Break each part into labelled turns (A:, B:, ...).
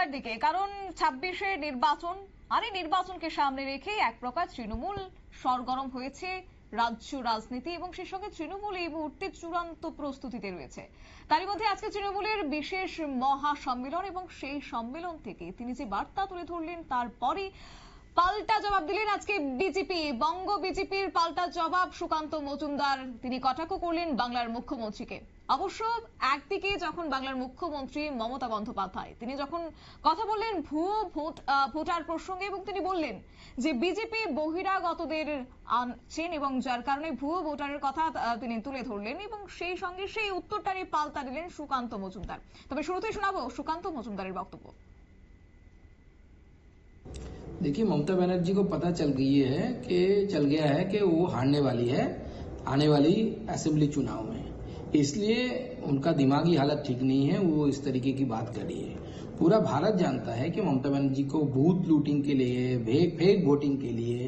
A: বাংলার দিকে, কারণ 26-এ নির্বাচন আর এই নির্বাচনকে সামনে রেখে এক প্রকার তৃণমূল সরগরম হয়েছে রাজ্য রাজনীতি, এবং সেই সঙ্গে তৃণমূল এই মুহূর্তে চূড়ান্ত প্রস্তুতিতে রয়েছে। তারই মধ্যে আজকে তৃণমূলের বিশেষ মহা সম্মেলন, এবং সেই সম্মেলন থেকে তিনি যে বার্তা তুলে ধরলেন তারপরে পাল্টা জবাব দিলেন আজকে বিজেপি। বঙ্গ বিজেপির পাল্টা জবাব সুকান্ত মজুমদার, তিনি কটাক্ষ করলেন বাংলার মুখ্যমন্ত্রীকে। অবশ্য একদিকে যখন বাংলার মুখ্যমন্ত্রী মমতা বন্দ্যোপাধ্যায় তিনি যখন কথা বললেন ভুয়ো ভোটার প্রসঙ্গে, এবং তিনি বললেন যে বিজেপি বহিরাগতদের আনছেন এবং যার কারণে ভুয়ো ভোটারের কথা তিনি তুলে ধরলেন, এবং সেই সঙ্গে সেই উত্তরটারই পাল্টা দিলেন সুকান্ত মজুমদার। তবে শুরুতেই শোনাবো সুকান্ত মজুমদারের বক্তব্য।
B: देखिए, ममता बनर्जी को पता चल गया है कि वो हारने वाली है आने वाली असेंबली चुनाव में, इसलिए उनका दिमागी हालत ठीक नहीं है, वो इस तरीके की बात कर रही है। पूरा भारत जानता है कि ममता बनर्जी को बूथ लूटिंग के लिए, फेक वोटिंग के लिए,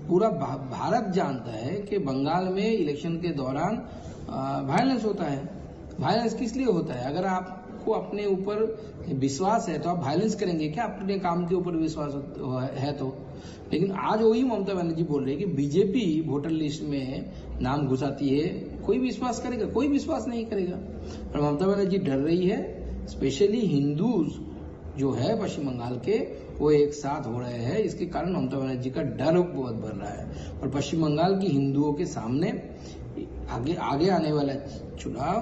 B: पूरा भारत जानता है कि बंगाल में इलेक्शन के दौरान वायलेंस होता है। वायलेंस किस लिए होता है? अगर आपको अपने ऊपर विश्वास है तो आप वायलेंस करेंगे क्या? अपने काम के ऊपर विश्वास है तो। लेकिन आज वही ममता बनर्जी बोल रही है कि बीजेपी वोटर लिस्ट में नाम घुसाती है। कोई विश्वास करेगा? कोई विश्वास नहीं करेगा। और ममता बनर्जी डर रही है, स्पेशली हिंदूज जो है पश्चिम बंगाल के, वो एक साथ हो रहे हैं। इसके कारण ममता बनर्जी का डर बहुत बढ़ रहा है, और पश्चिम बंगाल की हिंदुओं के सामने आगे आने वाला चुनाव।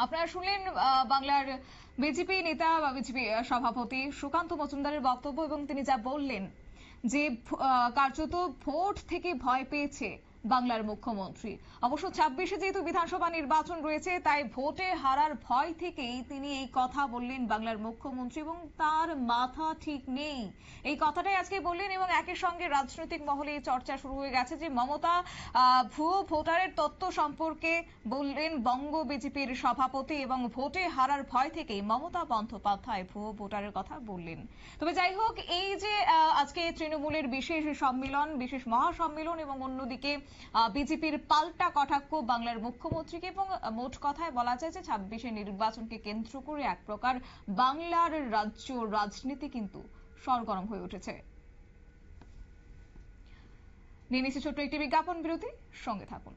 A: আপনারা শুনলেন বাংলার বিজেপি নেতা বা বিজেপি সভাপতি সুকান্ত মজুমদারের বক্তব্য, এবং তিনি যা বললেন যে কার্যত ভোট থেকে ভয় পেয়েছে বাংলার মুখ্যমন্ত্রী। অবশ্য 26-এ যেহেতু বিধানসভা নির্বাচন রয়েছে, তাই ভোটে হারার ভয় থেকেই তিনি এই কথা বললেন বাংলার মুখ্যমন্ত্রী, এবং তার মাথা ঠিক নেই এই কথাটাই আজকে বললেন। এবং একই সঙ্গে রাজনৈতিক মহলে চর্চা শুরু হয়ে গেছে যে মমতা ভুয়ো ভোটারের তথ্য সম্পর্কে বললেন বঙ্গ বিজেপির সভাপতি, এবং ভোটে হারার ভয় থেকেই মমতা বন্দ্যোপাধ্যায় ভুয়ো ভোটারের কথা বললেন। তবে যাই হোক, এই যে আজকে তৃণমূলের বিশেষ সম্মেলন, বিশেষ মহাসম্মেলন, এবং অন্যদিকে বিজেপির পাল্টা কটাক্ষ বাংলার মুখ্যমন্ত্রীকে, এবং মোট কথায় বলা যায় যে 26-এ নির্বাচনকে কেন্দ্র করে এক প্রকার বাংলার রাজ্য রাজনীতি কিন্তু সরগরম হয়ে উঠেছে। নিয়ে নিচ্ছে ছোট্ট একটি বিজ্ঞাপন বিরতি, সঙ্গে থাকুন।